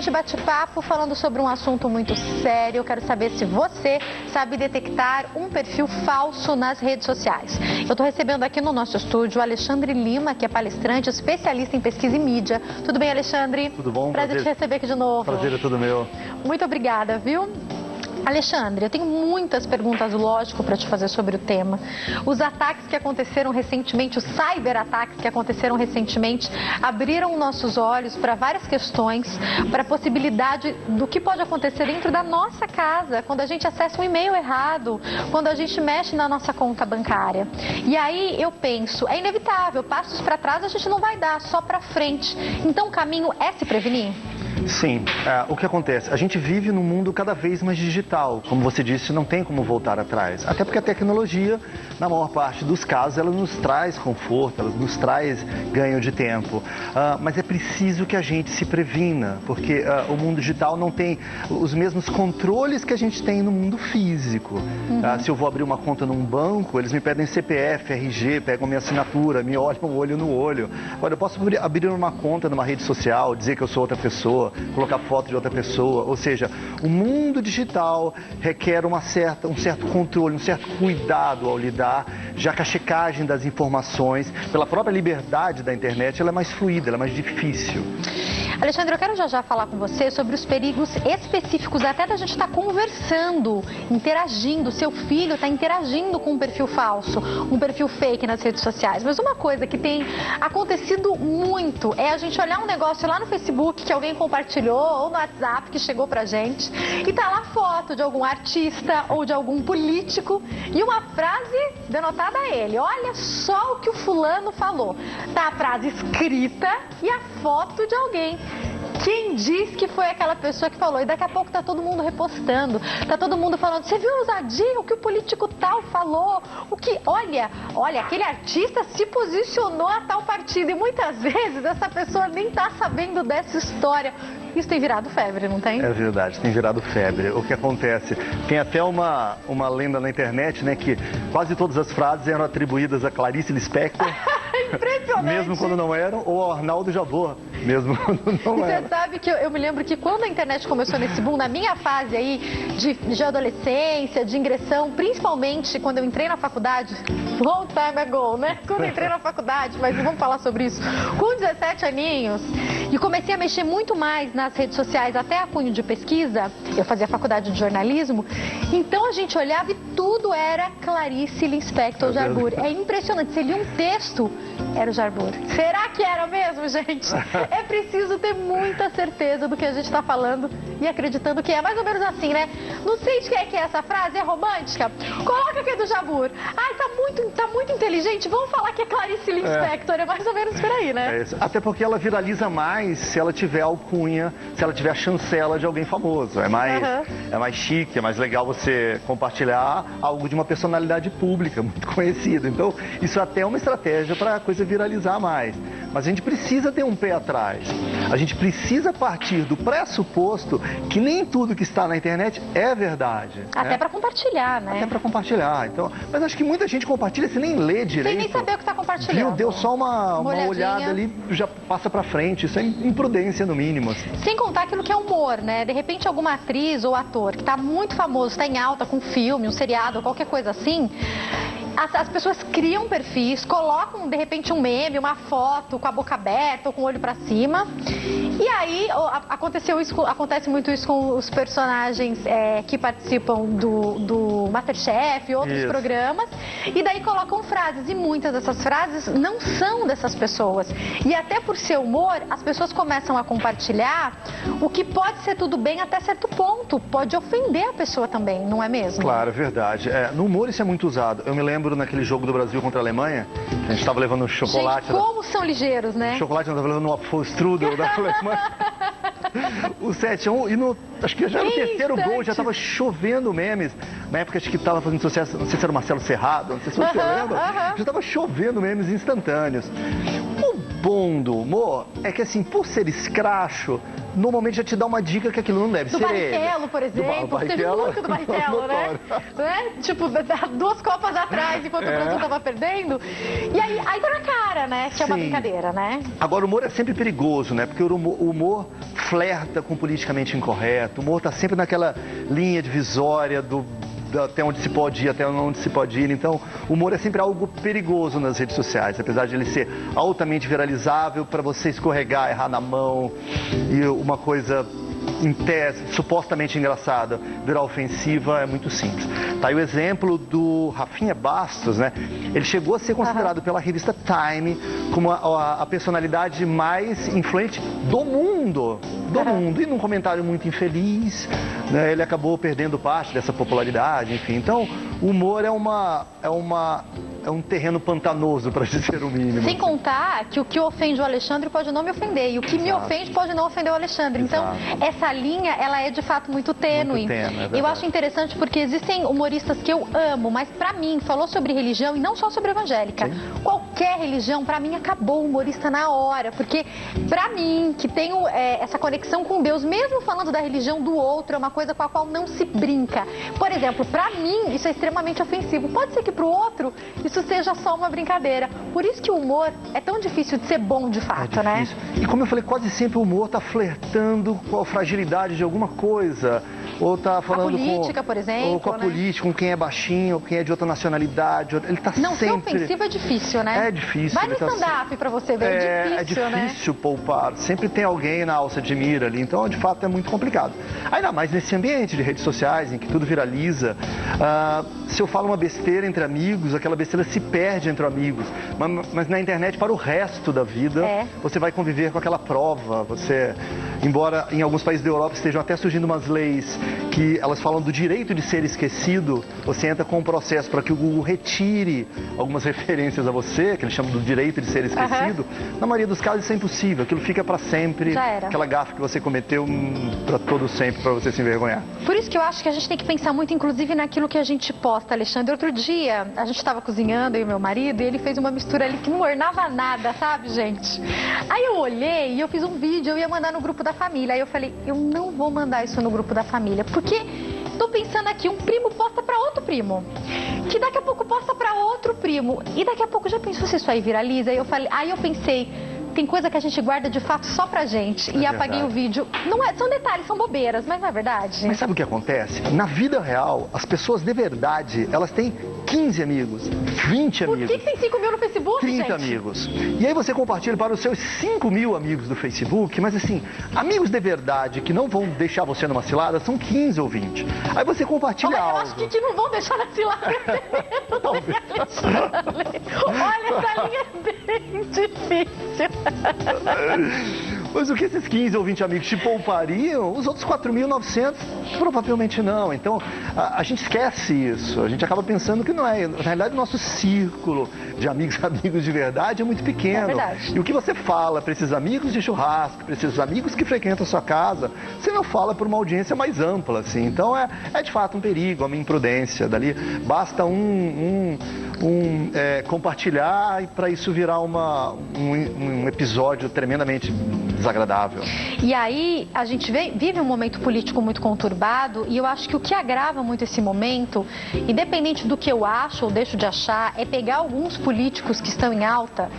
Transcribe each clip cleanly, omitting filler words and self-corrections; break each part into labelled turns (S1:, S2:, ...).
S1: gente bate papo falando sobre um assunto muito sério. Eu quero saber se você sabe detectar um perfil falso nas redes sociais. Eu estou recebendo aqui no nosso estúdio o Alexandre Lima, que é palestrante, especialista em pesquisa e mídia. Tudo bem, Alexandre?
S2: Tudo bom?
S1: Prazer te receber aqui de novo.
S2: Prazer é todo meu.
S1: Muito obrigada, viu? Alexandre, eu tenho muitas perguntas, lógico, para te fazer sobre o tema. Os ataques que aconteceram recentemente, os cyberataques que aconteceram recentemente, abriram nossos olhos para várias questões, para a possibilidade do que pode acontecer dentro da nossa casa, quando a gente acessa um e-mail errado, quando a gente mexe na nossa conta bancária. E aí eu penso, é inevitável, passos para trás a gente não vai dar, só para frente. Então o caminho é se prevenir?
S2: Sim, o que acontece? A gente vive num mundo cada vez mais digital. Como você disse, não tem como voltar atrás. Até porque a tecnologia, na maior parte dos casos, ela nos traz conforto, ela nos traz ganho de tempo. Mas é preciso que a gente se previna, porque o mundo digital não tem os mesmos controles que a gente tem no mundo físico. Se eu vou abrir uma conta num banco, eles me pedem CPF, RG, pegam minha assinatura, me olham olho no olho. Agora, eu posso abrir uma conta numa rede social, dizer que eu sou outra pessoa, colocar foto de outra pessoa, ou seja, o mundo digital requer um certo controle, um certo cuidado ao lidar, já que a checagem das informações, pela própria liberdade da internet, ela é mais fluida, ela é mais difícil.
S1: Alexandre, eu quero já falar com você sobre os perigos específicos, até da gente estar conversando, interagindo, seu filho está interagindo com um perfil falso, um perfil fake nas redes sociais. Mas uma coisa que tem acontecido muito é a gente olhar um negócio lá no Facebook que alguém compartilhou ou no WhatsApp que chegou pra gente e tá lá foto de algum artista ou de algum político e uma frase denotada a ele. Olha só o que o fulano falou. Tá a frase escrita e a foto de alguém. Quem diz que foi aquela pessoa que falou? E daqui a pouco tá todo mundo repostando, tá todo mundo falando, você viu a ousadia, o que o político tal falou, o que, olha, aquele artista se posicionou a tal partido e muitas vezes essa pessoa nem tá sabendo dessa história. Isso tem virado febre, não tem?
S2: É verdade, tem virado febre. O que acontece? Tem até uma lenda na internet, né, que quase todas as frases eram atribuídas a Clarice Lispector.
S1: Impressionante.
S2: Mesmo quando não eram, ou ao Arnaldo Jabor, mesmo quando não eram.
S1: Você sabe que eu me lembro que quando a internet começou nesse boom, na minha fase aí de adolescência, de ingressão, principalmente quando eu entrei na faculdade, long time ago, né? Quando eu entrei na faculdade, mas não vamos falar sobre isso, com 17 aninhos, e comecei a mexer muito mais nas redes sociais, até a cunho de pesquisa, eu fazia faculdade de jornalismo, então a gente olhava e tudo era Clarice Lispector Jabor. É impressionante, você lia um texto, era o Jabor. Será que era mesmo, gente? É preciso ter muita certeza do que a gente está falando e acreditando que é mais ou menos assim, né? Não sei de quem é que é essa frase, é romântica? Coloca que é do Jabor. Ai, tá muito inteligente, vamos falar que é Clarice Lispector, é mais ou menos por aí, né?
S2: É isso. Até porque ela viraliza mais se ela tiver alcunha, se ela tiver a chancela de alguém famoso. É mais chique, é mais legal você compartilhar algo de uma personalidade pública, muito conhecida. Então, isso até é uma estratégia para a coisa viralizar mais. Mas a gente precisa ter um pé atrás. A gente precisa partir do pressuposto que nem tudo que está na internet é verdade.
S1: Até para compartilhar, né?
S2: Até para compartilhar. Então, mas acho que muita gente compartilha sem nem ler direito.
S1: Sem nem saber o que está compartilhando.
S2: Viu? Deu só uma olhada ali, já passa para frente. Isso é imprudência, no mínimo. Assim.
S1: Sem contar aquilo que é humor, né? De repente, alguma atriz ou ator que está muito famoso, está em alta com um filme, um seriado ou qualquer coisa assim, as pessoas criam perfis, colocam de repente um meme, uma foto com a boca aberta ou com o olho pra cima. E aí acontece muito isso com os personagens que participam do MasterChef e outros programas. E daí colocam frases, e muitas dessas frases não são dessas pessoas. E até por ser humor, as pessoas começam a compartilhar o que pode ser tudo bem até certo ponto. Pode ofender a pessoa também, não é mesmo?
S2: Claro, é verdade. No humor isso é muito usado. Eu me lembro naquele jogo do Brasil contra a Alemanha, a gente estava levando um chocolate.
S1: Gente, como são ligeiros, né?
S2: Chocolate, nós estávamos levando uma strudel da Alemanha. O 7-1, e acho que já era o terceiro gol, já estava chovendo memes. Na época acho que estava fazendo sucesso, não sei se era o Marcelo Serrado, não sei se você lembra, já estava chovendo memes instantâneos. O bom do humor é que, assim, por ser escracho, normalmente já te dá uma dica que aquilo não deve ser ele.
S1: Do Barrichello, por exemplo, teve muito do Barrichello, né? Tipo, 2 Copas atrás, enquanto o Brasil tava perdendo. E aí tá na cara, né? Que é uma brincadeira, né?
S2: Agora, o humor é sempre perigoso, né? Porque o humor flerta com o politicamente incorreto. O humor tá sempre naquela linha divisória até onde se pode ir, até onde se pode ir. Então, o humor é sempre algo perigoso nas redes sociais, apesar de ele ser altamente viralizável para você escorregar, errar na mão e uma coisa em tese, supostamente engraçada, virar ofensiva, é muito simples. Tá aí o exemplo do Rafinha Bastos, né? Ele chegou a ser considerado pela revista Time como a personalidade mais influente do mundo. E num comentário muito infeliz, né, ele acabou perdendo parte dessa popularidade, enfim. Então, o humor é um terreno pantanoso, para dizer o mínimo.
S1: Sem contar que o que ofende o Alexandre pode não me ofender, e o que me ofende pode não ofender o Alexandre. Então, essa linha, ela é de fato muito tênue. Eu acho interessante porque existem humoristas que eu amo, mas pra mim, falou sobre religião e não só sobre evangélica. Sim. Qualquer religião, pra mim, acabou o humorista na hora, porque pra mim, que tenho essa conexão com Deus, mesmo falando da religião do outro, é uma coisa com a qual não se brinca. Por exemplo, pra mim, isso é extremamente ofensivo. Pode ser que pro outro isso seja só uma brincadeira. Por isso que o humor é tão difícil de ser bom de fato, né?
S2: E como eu falei, quase sempre o humor tá flertando com a fragilidade de alguma coisa. Ou tá falando
S1: a política, por exemplo,
S2: ou com a política, com quem é baixinho, ou quem é de outra nacionalidade. Ele tá
S1: não,
S2: sempre...
S1: ser ofensivo é difícil, né?
S2: É difícil.
S1: Vai no stand-up pra você ver, é difícil,
S2: poupar. Sempre tem alguém na alça de mira ali, então de fato é muito complicado. Ainda mais nesse ambiente de redes sociais, em que tudo viraliza. Se eu falo uma besteira entre amigos, aquela besteira se perde entre amigos. Mas na internet, para o resto da vida, você vai conviver com aquela prova. Embora em alguns países da Europa estejam até surgindo umas leis que elas falam do direito de ser esquecido, você entra com um processo para que o Google retire algumas referências a você, que eles chamam do direito de ser esquecido. Na maioria dos casos isso é impossível, aquilo fica para sempre, aquela gafe que você cometeu para todo sempre, para você se envergonhar.
S1: Por isso que eu acho que a gente tem que pensar muito, inclusive, naquilo que a gente posta, Alexandre. Outro dia, a gente estava cozinhando, eu e meu marido, e ele fez uma mistura ali que não ornava nada, sabe, gente? Aí eu olhei e eu fiz um vídeo, eu ia mandar no grupo da família. Aí eu falei, eu não vou mandar isso no grupo da família, porque tô pensando aqui, um primo posta pra outro primo, que daqui a pouco posta pra outro primo, e daqui a pouco já pensou se isso aí viraliza? Aí eu pensei, tem coisa que a gente guarda de fato só pra gente, e apaguei o vídeo. Não é, são detalhes, são bobeiras, mas não é verdade.
S2: Mas sabe o que acontece? Na vida real, as pessoas de verdade, elas têm 15 amigos, 20 amigos.
S1: Por que tem 5 mil no Facebook,
S2: 30
S1: gente?
S2: amigos. E aí você compartilha para os seus 5 mil amigos do Facebook, mas assim, amigos de verdade que não vão deixar você numa cilada são 15 ou 20. Aí você compartilha algo.
S1: Eu acho que não vão deixar na cilada. Olha, essa linha é bem difícil.
S2: Mas o que esses 15 ou 20 amigos te poupariam, os outros 4.900 provavelmente não. Então, a gente esquece isso. A gente acaba pensando que não é. Na realidade, o nosso círculo de amigos de verdade é muito pequeno.
S1: É verdade.
S2: E o que você fala para esses amigos de churrasco, para esses amigos que frequentam a sua casa, você não fala para uma audiência mais ampla, assim. Então, é de fato um perigo, uma imprudência. Dali basta compartilhar e para isso virar um episódio tremendamente desagradável.
S1: E aí a gente vive um momento político muito conturbado, e eu acho que o que agrava muito esse momento, independente do que eu acho ou deixo de achar, é pegar alguns políticos que estão em alta,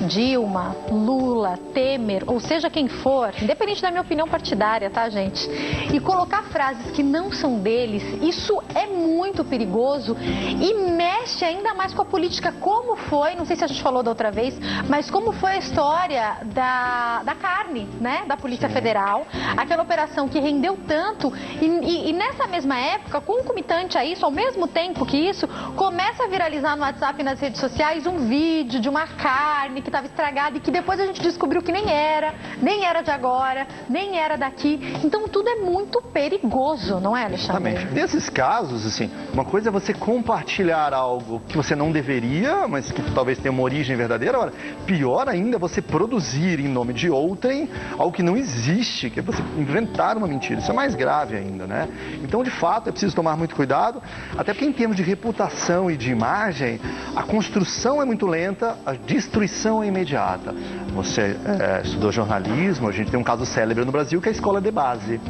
S1: Dilma, Lula, Temer, ou seja quem for, independente da minha opinião partidária, tá, gente? E colocar frases que não são deles, isso é muito perigoso e mexe ainda mais com a política, como foi, não sei se a gente falou da outra vez, mas como foi a história da carne, né, da Polícia Federal, aquela operação que rendeu tanto e nessa mesma época, concomitante a isso, ao mesmo tempo que isso, começa a viralizar no WhatsApp e nas redes sociais um vídeo de uma carne e que estava estragada e que depois a gente descobriu que nem era de agora, nem era daqui. Então tudo é muito perigoso, não é, Alexandre?
S2: Exatamente. Nesses casos, assim, uma coisa é você compartilhar algo que você não deveria, mas que talvez tenha uma origem verdadeira. Agora, pior ainda é você produzir em nome de outrem algo que não existe, que é você inventar uma mentira. Isso é mais grave ainda, né? Então, de fato, é preciso tomar muito cuidado, até porque em termos de reputação e de imagem, a construção é muito lenta, a destruição é imediata. Você estudou jornalismo, a gente tem um caso célebre no Brasil que é a escola de base.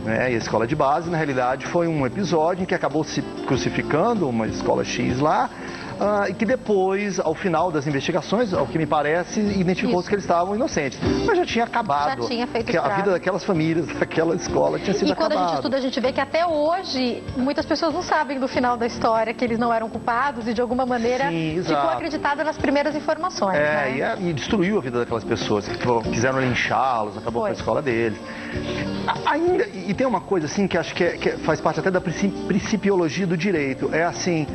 S2: Né? E a escola de base, na realidade, foi um episódio em que acabou se crucificando uma escola X lá, e que depois, ao final das investigações, ao que me parece, identificou-se que eles estavam inocentes. Mas já tinha acabado.
S1: Já tinha feito
S2: que a vida daquelas famílias, daquela escola tinha sido acabada.
S1: E quando a gente estuda, a gente vê que até hoje muitas pessoas não sabem do final da história, que eles não eram culpados e de alguma maneira ficou acreditado nas primeiras informações.
S2: E destruiu a vida daquelas pessoas que quiseram linchá-los, acabou com a escola deles. Ainda, e tem uma coisa assim que acho que faz parte até da principiologia do direito, é assim,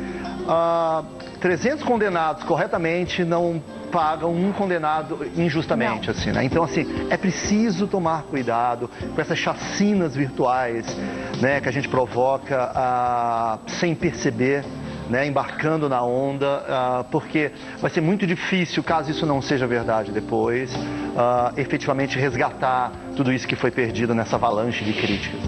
S2: 300 condenados corretamente não pagam um condenado injustamente, assim, né? Então, assim, é preciso tomar cuidado com essas chacinas virtuais, né, que a gente provoca sem perceber, né, embarcando na onda, porque vai ser muito difícil, caso isso não seja verdade depois, efetivamente resgatar tudo isso que foi perdido nessa avalanche de críticas.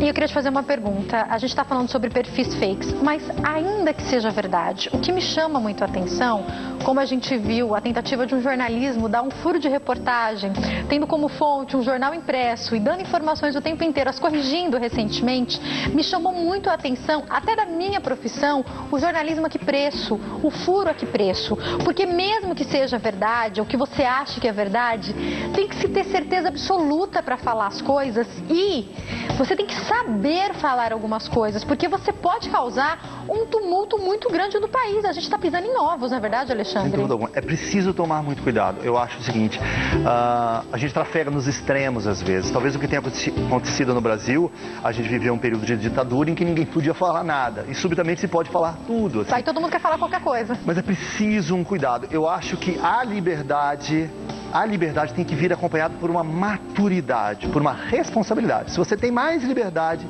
S1: E eu queria te fazer uma pergunta. A gente está falando sobre perfis fakes, mas ainda que seja verdade, o que me chama muito a atenção, como a gente viu a tentativa de um jornalismo dar um furo de reportagem, tendo como fonte um jornal impresso e dando informações o tempo inteiro, as corrigindo recentemente, me chamou muito a atenção, até da minha profissão, o jornalismo a que preço, o furo a que preço. Porque mesmo que seja verdade, ou que você ache que é verdade, tem que se ter certeza absoluta para falar as coisas e você tem que saber falar algumas coisas, porque você pode causar um tumulto muito grande no país. A gente está pisando em ovos, não é verdade, Alexandre?
S2: Sem dúvida alguma. É preciso tomar muito cuidado. Eu acho o seguinte, a gente trafega nos extremos às vezes. Talvez o que tenha acontecido no Brasil, a gente viveu um período de ditadura em que ninguém podia falar nada. E subitamente se pode falar tudo. Assim.
S1: Aí todo mundo quer falar qualquer coisa.
S2: Mas é preciso um cuidado. Eu acho que a liberdade tem que vir acompanhada por uma maturidade, por uma responsabilidade. Se você tem mais liberdade,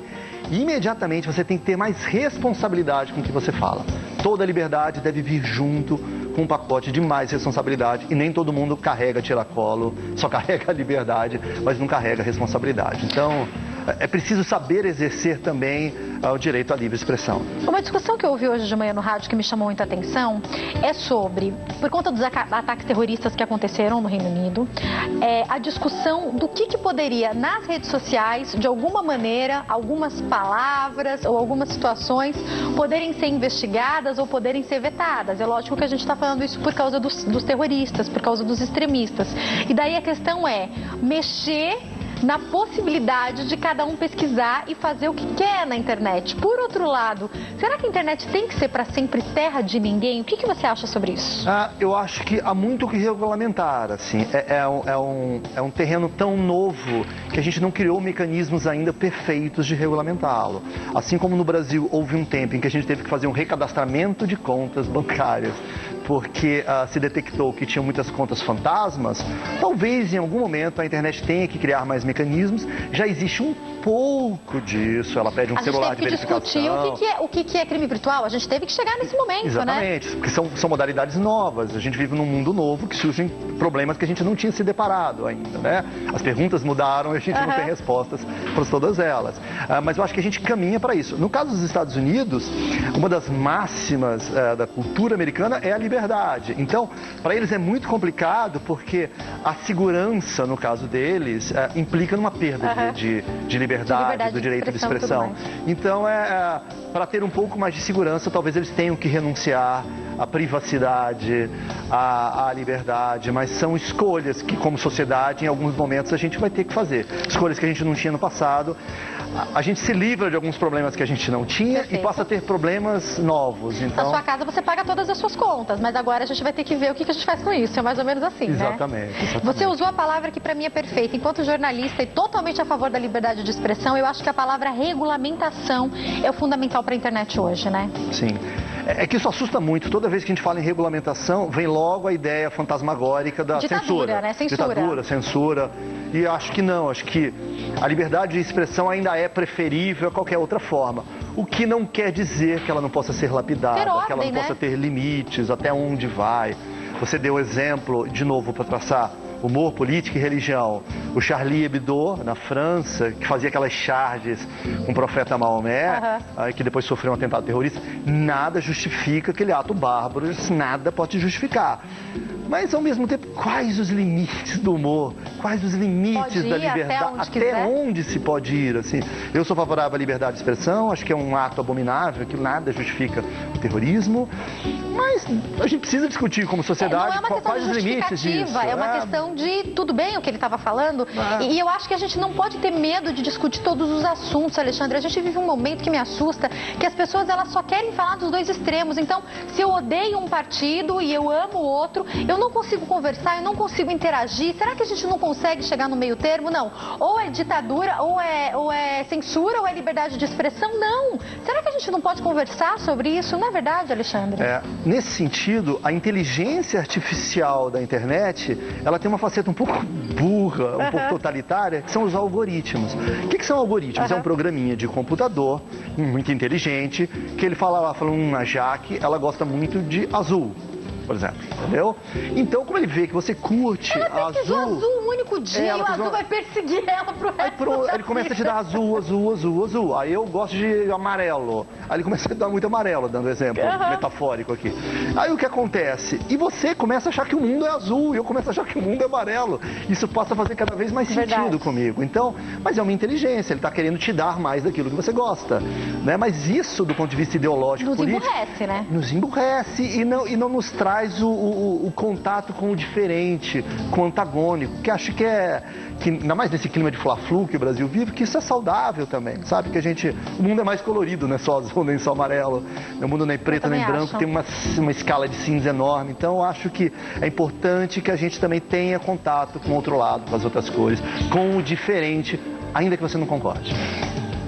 S2: imediatamente você tem que ter mais responsabilidade com o que você fala. Toda liberdade deve vir junto com um pacote de mais responsabilidade e nem todo mundo carrega tiracolo, só carrega a liberdade, mas não carrega a responsabilidade. Então, é preciso saber exercer também o direito à livre expressão.
S1: Uma discussão que eu ouvi hoje de manhã no rádio que me chamou muita atenção é sobre, por conta dos ataques terroristas que aconteceram no Reino Unido, a discussão do que poderia, nas redes sociais, de alguma maneira, algumas palavras ou algumas situações poderem ser investigadas ou poderem ser vetadas. É lógico que a gente está falando isso por causa dos terroristas, por causa dos extremistas. E daí a questão é mexer na possibilidade de cada um pesquisar e fazer o que quer na internet. Por outro lado, será que a internet tem que ser para sempre terra de ninguém? O que você acha sobre isso?
S2: Eu acho que há muito o que regulamentar, assim. É um terreno tão novo que a gente não criou mecanismos ainda perfeitos de regulamentá-lo. Assim como no Brasil houve um tempo em que a gente teve que fazer um recadastramento de contas bancárias, porque se detectou que tinha muitas contas fantasmas, talvez em algum momento a internet tenha que criar mais mecanismos. Já existe um pouco disso, ela pede um celular de verificação.
S1: A gente teve que discutir o que é crime virtual, a gente teve que chegar nesse momento,
S2: exatamente, né? Porque são modalidades novas, a gente vive num mundo novo que surgem problemas que a gente não tinha se deparado ainda, né? As perguntas mudaram e a gente não tem respostas para todas elas. Mas eu acho que a gente caminha para isso. No caso dos Estados Unidos, uma das máximas da cultura americana é a liberdade. Então, para eles é muito complicado porque a segurança, no caso deles, implica numa perda de liberdade, do direito de expressão. Então, para ter um pouco mais de segurança, talvez eles tenham que renunciar à privacidade, à liberdade, mas são escolhas que, como sociedade, em alguns momentos a gente vai ter que fazer. Escolhas que a gente não tinha no passado. A gente se livra de alguns problemas que a gente não tinha e passa a ter problemas novos. Então...
S1: Na sua casa você paga todas as suas contas, mas agora a gente vai ter que ver o que a gente faz com isso. É mais ou menos assim,
S2: exatamente,
S1: né? Você usou a palavra que para mim é perfeita. Enquanto jornalista e totalmente a favor da liberdade de expressão, eu acho que a palavra regulamentação é o fundamental para a internet hoje, né?
S2: Sim. É que isso assusta muito. Toda vez que a gente fala em regulamentação, vem logo a ideia fantasmagórica da censura.
S1: Né? Censura.
S2: Ditadura, censura. E acho que não, acho que a liberdade de expressão ainda é preferível a qualquer outra forma. O que não quer dizer que ela não possa ser lapidada,
S1: ordem,
S2: que ela não possa ter limites, até onde vai. Você deu exemplo, de novo, para traçar humor, política e religião. O Charlie Hebdo, na França, que fazia aquelas charges com o profeta Maomé, que depois sofreu um atentado terrorista, nada justifica aquele ato bárbaro, nada pode justificar. Mas, ao mesmo tempo, quais os limites do humor? Quais os limites da liberdade? Até onde se pode ir? Assim, eu sou favorável à liberdade de expressão, acho que é um ato abominável, que nada justifica o terrorismo. Mas a gente precisa discutir como sociedade quais os limites disso.
S1: É uma questão de tudo bem o que ele estava falando. E eu acho que a gente não pode ter medo de discutir todos os assuntos, Alexandre. A gente vive um momento que me assusta, que as pessoas elas só querem falar dos dois extremos. Então, se eu odeio um partido e eu amo o outro, eu não consigo conversar, eu não consigo interagir. Será que a gente não consegue chegar no meio termo? Não. Ou é ditadura, ou é censura, ou é liberdade de expressão? Não. Será que a gente não pode conversar sobre isso? Não é verdade, Alexandre?
S2: Nesse sentido, a inteligência artificial da internet, ela tem uma faceta um pouco burra, um pouco totalitária, que são os algoritmos. O que são algoritmos? É um programinha de computador, muito inteligente, que ele fala lá, a Jaque, ela gosta muito de azul, por exemplo, entendeu? Então, como ele vê que você curte azul...
S1: um único dia e o azul vai perseguir ela pro resto da
S2: ele começa a te dar azul, azul, azul, azul. Aí eu gosto de amarelo. Aí ele começa a dar muito amarelo, dando exemplo metafórico aqui. Aí o que acontece? E você começa a achar que o mundo é azul, e eu começo a achar que o mundo é amarelo. Isso passa a fazer cada vez mais sentido comigo. Então, mas é uma inteligência, ele está querendo te dar mais daquilo que você gosta, né? Mas isso, do ponto de vista ideológico, político...
S1: Nos emburrece, né?
S2: Nos emburrece e não nos traz o contato com o diferente, com o antagônico, que acho que ainda mais nesse clima de fla-flu que o Brasil vive, que isso é saudável também, sabe? Que o mundo é mais colorido, não é só azul, nem só amarelo, o mundo nem preto, nem branco, tem uma escala de cinza enorme. Então, eu acho que é importante que a gente também tenha contato com o outro lado, com as outras cores, com o diferente, ainda que você não concorde.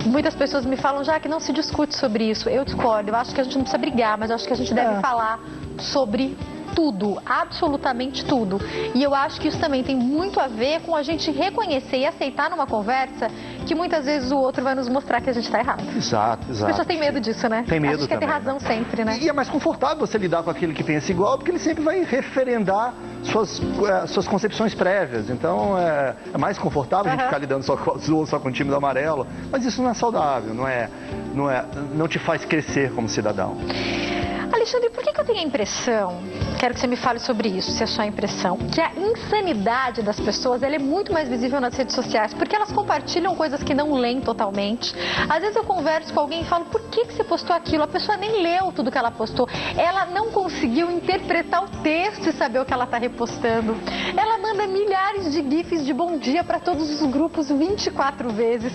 S1: Muitas pessoas me falam já que não se discute sobre isso. Eu discordo, eu acho que a gente não precisa brigar, mas eu acho que a gente deve falar sobre tudo, absolutamente tudo. E eu acho que isso também tem muito a ver com a gente reconhecer e aceitar numa conversa que muitas vezes o outro vai nos mostrar que a gente está errado.
S2: Exato.
S1: As pessoas têm medo disso, né?
S2: Tem medo
S1: também. Quer ter razão sempre, né?
S2: E é mais confortável você lidar com aquele que pensa igual, porque ele sempre vai referendar suas concepções prévias. Então, é mais confortável a gente ficar lidando só com o azul, só com o time do amarelo. Mas isso não é saudável, não te faz crescer como cidadão.
S1: Alexandre, por que eu tenho a impressão, quero que você me fale sobre isso, se é só a impressão, que a insanidade das pessoas ela é muito mais visível nas redes sociais, porque elas compartilham coisas que não leem totalmente. Às vezes eu converso com alguém e falo, por que você postou aquilo? A pessoa nem leu tudo que ela postou, ela não conseguiu interpretar o texto e saber o que ela está repostando. Ela manda milhares de gifs de bom dia para todos os grupos 24 vezes.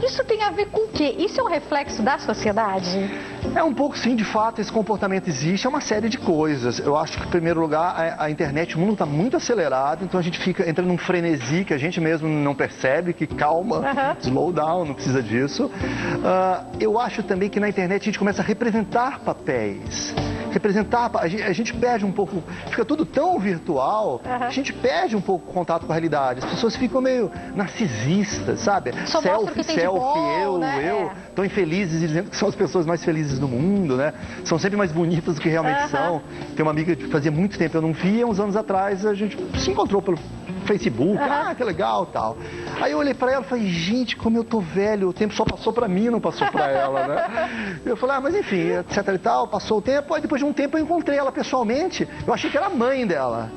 S1: Isso tem a ver com o quê? Isso é um reflexo da sociedade?
S2: É um pouco sim, de fato, esse comportamento existe, é uma série de coisas. Eu acho que, em primeiro lugar, a internet, o mundo está muito acelerado, então a gente entra num frenesi que a gente mesmo não percebe, que calma, slow down, não precisa disso. Eu acho também que na internet a gente começa a representar papéis. A gente perde um pouco, fica tudo tão virtual, a gente perde um pouco o contato com a realidade. As pessoas ficam meio narcisistas, sabe?
S1: Só selfie,
S2: eu, tão infelizes, dizendo que são as pessoas mais felizes do mundo, né? São sempre mais bonitas do que realmente são. Tem uma amiga que fazia muito tempo eu não via, uns anos atrás a gente se encontrou pelo Facebook, que legal, tal. Aí eu olhei pra ela e falei, gente, como eu tô velho, o tempo só passou pra mim, não passou pra ela, né? Eu falei, mas enfim, etc e tal, passou o tempo, aí depois de um tempo eu encontrei ela pessoalmente, eu achei que era a mãe dela.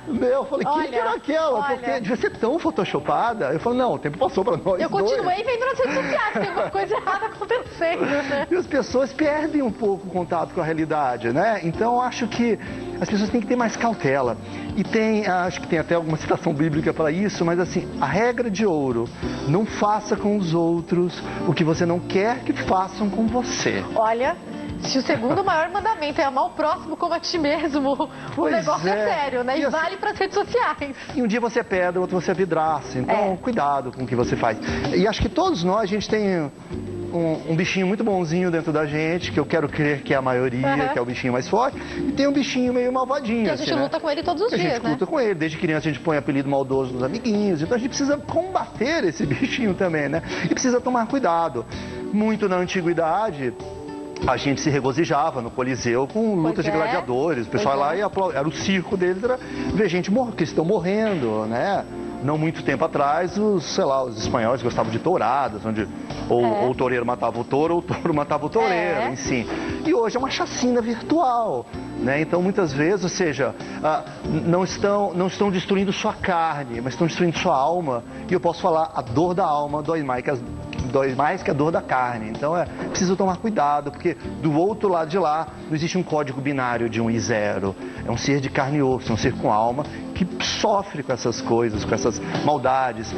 S2: Eu falei, quem era aquela? Porque devia ser tão photoshopada. Eu falei, não, o tempo passou pra nós.
S1: Eu continuei vendo nas redes sociais, tem alguma coisa errada acontecendo, né?
S2: E as pessoas perdem um pouco o contato com a realidade, né? Então eu acho que as pessoas têm que ter mais cautela. E acho que tem até alguma citação bíblica para isso, mas assim, a regra de ouro, não faça com os outros o que você não quer que façam com você.
S1: Olha, se o segundo maior mandamento é amar o próximo como a ti mesmo, o negócio é sério, né? E vale para as redes sociais.
S2: E um dia você é pedra, outro você é vidraça, então cuidado com o que você faz. E acho que todos nós, a gente tem um bichinho muito bonzinho dentro da gente, que eu quero crer que é a maioria, que é o bichinho mais forte, e tem um bichinho meio malvadinho.
S1: Que a gente luta com ele todos os dias, né?
S2: A gente luta com ele. Desde criança a gente põe apelido maldoso nos amiguinhos, então a gente precisa combater esse bichinho também, né? E precisa tomar cuidado. Muito na antiguidade, a gente se regozijava no Coliseu com lutas de gladiadores. O pessoal lá ia aplaudir. Era o circo deles, era ver gente que estão morrendo, né? Não muito tempo atrás, os espanhóis gostavam de touradas, onde ou o toureiro matava o touro, ou o touro matava o toureiro, em si. E hoje é uma chacina virtual, né? Então, muitas vezes, ou seja, não estão destruindo sua carne, mas estão destruindo sua alma. E eu posso falar, a dor da alma dói mais que a dor da carne. Então, preciso tomar cuidado, porque do outro lado de lá não existe um código binário de 1 e 0. É um ser de carne e osso, é um ser com alma que sofre com essas coisas, com essas maldades.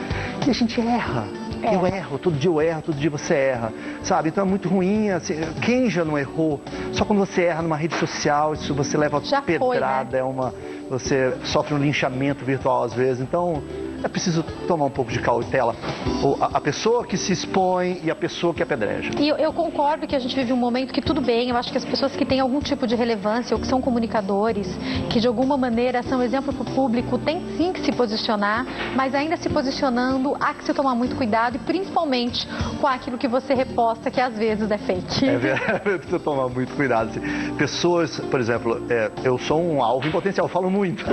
S2: E a gente erra. Eu erro, todo dia você erra, sabe? Então é muito ruim, assim, quem já não errou? Só quando você erra numa rede social, isso você leva pedrada,
S1: foi, né?
S2: Você sofre um linchamento virtual às vezes, então é preciso tomar um pouco de cautela. A pessoa que se expõe e a pessoa que apedreja.
S1: E eu concordo que a gente vive um momento que tudo bem, eu acho que as pessoas que têm algum tipo de relevância ou que são comunicadores, que de alguma maneira são exemplo para o público, tem sim que se posicionar, mas ainda se posicionando, há que se tomar muito cuidado e principalmente com aquilo que você reposta, que às vezes é fake.
S2: É verdade, precisa tomar muito cuidado. Pessoas, por exemplo, eu sou um alvo em potencial, eu falo muito.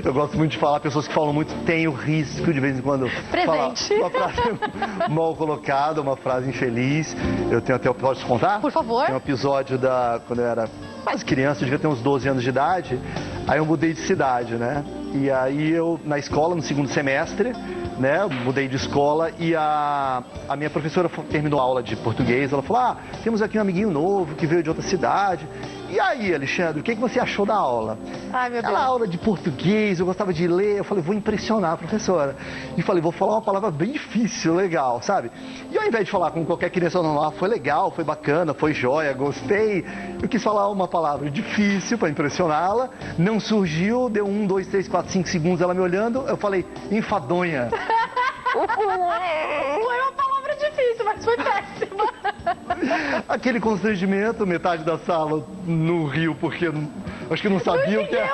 S2: Eu gosto muito de falar, pessoas que falam muito têm o risco de vez em quando falar uma frase mal colocada, uma frase infeliz. Eu tenho até, posso contar?
S1: Por favor.
S2: Tem um episódio quando eu era quase criança, eu devia ter uns 12 anos de idade, aí eu mudei de cidade, né? E aí eu, na escola, no segundo semestre, né, mudei de escola e a minha professora terminou a aula de português, ela falou, temos aqui um amiguinho novo que veio de outra cidade. E aí, Alexandre, o que você achou da aula?
S1: Ai, meu Deus.
S2: Aquela aula de português, eu gostava de ler, eu falei, vou impressionar a professora. E falei, vou falar uma palavra bem difícil, legal, sabe? E ao invés de falar com qualquer criança normal, foi legal, foi bacana, foi joia, gostei, eu quis falar uma palavra difícil para impressioná-la, não surgiu, deu 1, 2, 3, 4, 5 segundos ela me olhando, eu falei, enfadonha.
S1: Foi uma palavra difícil, mas foi péssima.
S2: Aquele constrangimento, metade da sala no riu, porque acho que não sabia o que era.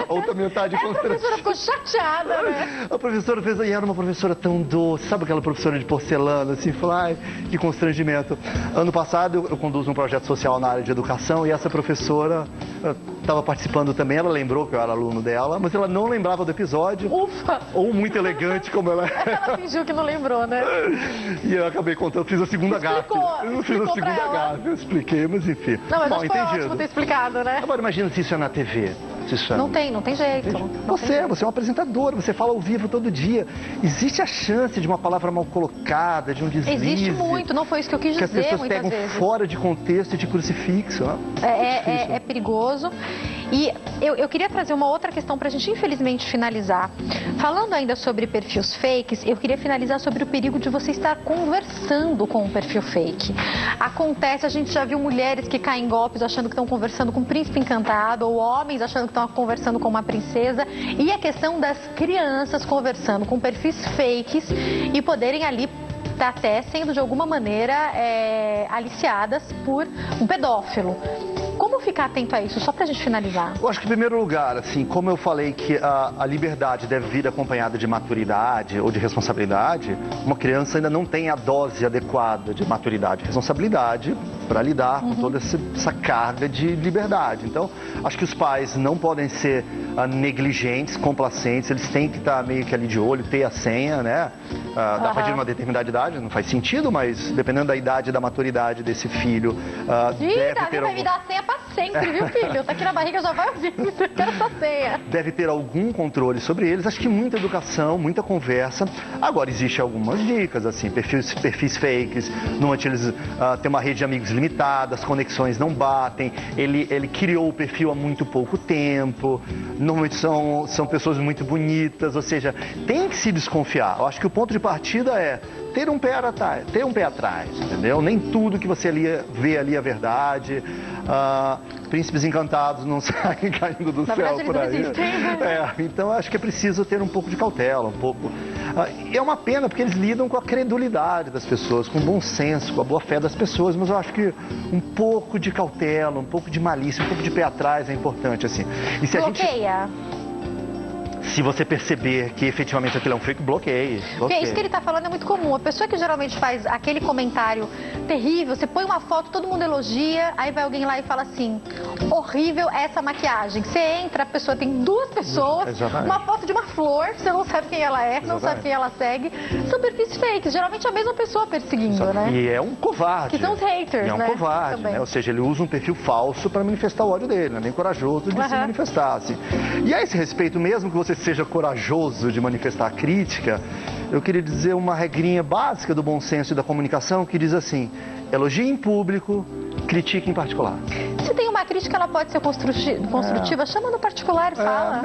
S2: A outra metade constrangida.
S1: A professora ficou chateada, né?
S2: A professora fez, e era uma professora tão doce, sabe aquela professora de porcelana, assim, falou, ai, que constrangimento. Ano passado eu conduzo um projeto social na área de educação e essa professora estava participando também, ela lembrou que eu era aluno dela, mas ela não lembrava do episódio.
S1: Ufa!
S2: Ou muito elegante como ela era.
S1: Ela fingiu que não lembrou, né?
S2: E eu acabei contando, fiz a segunda gafe. Eu fiz a segunda gafe, eu expliquei, mas enfim.
S1: Não, mas
S2: bom,
S1: acho que foi ótimo ter explicado, né?
S2: Agora imagina se isso é na TV.
S1: Não tem jeito.
S2: Você é uma apresentadora, você fala ao vivo todo dia. Existe a chance de uma palavra mal colocada, de um deslize.
S1: Existe muito, não foi isso que eu quis dizer
S2: muitas vezes.
S1: muitas
S2: Que as pessoas pegam fora de contexto e de crucifixo.
S1: É perigoso. E eu queria trazer uma outra questão para a gente, infelizmente, finalizar. Falando ainda sobre perfis fakes, eu queria finalizar sobre o perigo de você estar conversando com um perfil fake. Acontece, a gente já viu mulheres que caem em golpes achando que estão conversando com um príncipe encantado, ou homens achando que estão conversando com uma princesa, e a questão das crianças conversando com perfis fakes e poderem ali estar até sendo de alguma maneira aliciadas por um pedófilo. Como ficar atento a isso, só pra gente finalizar?
S2: Eu acho que, em primeiro lugar, assim, como eu falei que a liberdade deve vir acompanhada de maturidade ou de responsabilidade, uma criança ainda não tem a dose adequada de maturidade e responsabilidade para lidar com toda essa carga de liberdade. Então, acho que os pais não podem ser negligentes, complacentes, eles têm que estar meio que ali de olho, ter a senha, né? Dá para ir uma determinada idade, não faz sentido, mas dependendo da idade e da maturidade desse filho, deve ter
S1: vai me dar a senha pra sempre, viu, filho? Tá aqui na barriga, já vai ouvindo, eu quero essa senha.
S2: Deve ter algum controle sobre eles, acho que muita educação, muita conversa. Agora, existem algumas dicas, assim, perfis fakes, normalmente eles têm uma rede de amigos limitada, as conexões não batem, ele criou o perfil há muito pouco tempo, normalmente são pessoas muito bonitas, ou seja, tem que se desconfiar. Eu acho que o ponto de partida é ter um pé atrás, entendeu? Nem tudo que você vê ali é verdade. Príncipes encantados não saem caindo do céu por aí.
S1: Não existem, né?
S2: Então acho que é preciso ter um pouco de cautela, É uma pena porque eles lidam com a credulidade das pessoas, com o bom senso, com a boa fé das pessoas, mas eu acho que um pouco de cautela, um pouco de malícia, um pouco de pé atrás é importante, assim. E se
S1: Bloqueia.
S2: Se você perceber que efetivamente aquilo é um fake, bloqueie.
S1: Porque isso que ele está falando é muito comum. A pessoa que geralmente faz aquele comentário terrível, você põe uma foto, todo mundo elogia, aí vai alguém lá e fala assim, horrível essa maquiagem. Você entra, a pessoa tem duas pessoas,
S2: Exatamente.
S1: uma foto de uma flor, você não sabe quem ela é, não sabe quem ela segue. São perfis fakes, geralmente a mesma pessoa perseguindo, né?
S2: E é um covarde.
S1: Que são os haters,
S2: e é um
S1: né?
S2: covarde, né? Ou seja, ele usa um perfil falso para manifestar o ódio dele, não é nem corajoso de se manifestar, assim. E a esse respeito, mesmo que você seja corajoso de manifestar a crítica, eu queria dizer uma regrinha básica do bom senso e da comunicação que diz assim, elogie em público, critique em particular.
S1: Se tem uma crítica, ela pode ser construtiva, chama no particular e fala.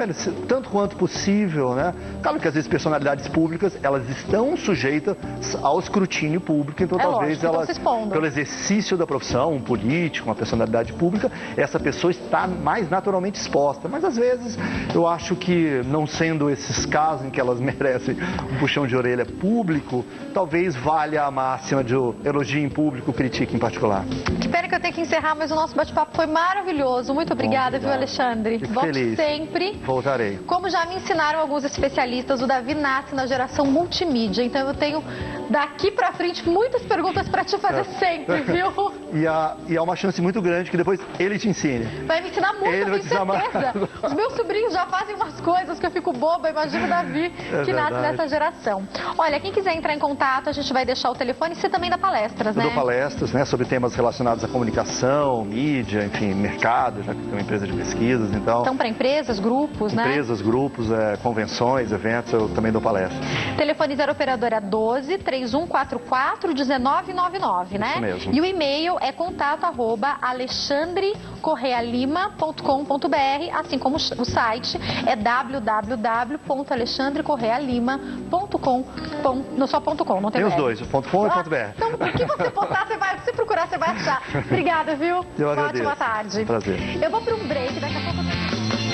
S2: Tanto quanto possível, né? Claro que às vezes personalidades públicas, elas estão sujeitas ao escrutínio público, então talvez elas, pelo exercício da profissão, um político, uma personalidade pública, essa pessoa está mais naturalmente exposta. Mas às vezes eu acho que, não sendo esses casos em que elas merecem um puxão de orelha público, talvez valha a máxima de elogio em público, critique em particular.
S1: Que pena que eu tenho que encerrar, mas o nosso bate-papo foi maravilhoso. Muito obrigada, viu, Alexandre? Volte sempre.
S2: Voltarei.
S1: Como já me ensinaram alguns especialistas, o Davi nasce na geração multimídia. Então eu tenho, daqui pra frente, muitas perguntas pra te fazer sempre, viu?
S2: E há uma chance muito grande que depois ele te ensine.
S1: Vai me ensinar muito, eu tenho certeza. Os meus sobrinhos já fazem umas coisas que eu fico boba. Imagina o Davi, que nasce nessa geração. Olha, quem quiser entrar em contato, a gente vai deixar o telefone. Você também dá palestras, né?
S2: Eu dou palestras, né, sobre temas relacionados à comunicação, mídia, enfim, mercado, já que tem uma empresa de pesquisas, então
S1: para empresas, grupos, né?
S2: Empresas, grupos, convenções, eventos, eu também dou palestra.
S1: Telefone 0 operadora 12 3144 1999, né?
S2: Isso mesmo.
S1: E o e-mail é contato@alexandrecorrealima.com.br, assim como o site é www.alexandrecorrealima.com. Só .com, não tem
S2: os dois, o .com e o .br.
S1: Então, o que você postar, se procurar, você vai achar. Obrigada, viu?
S2: Eu agradeço.
S1: Ótima tarde.
S2: Prazer.
S1: Eu vou para um break, daqui a pouco eu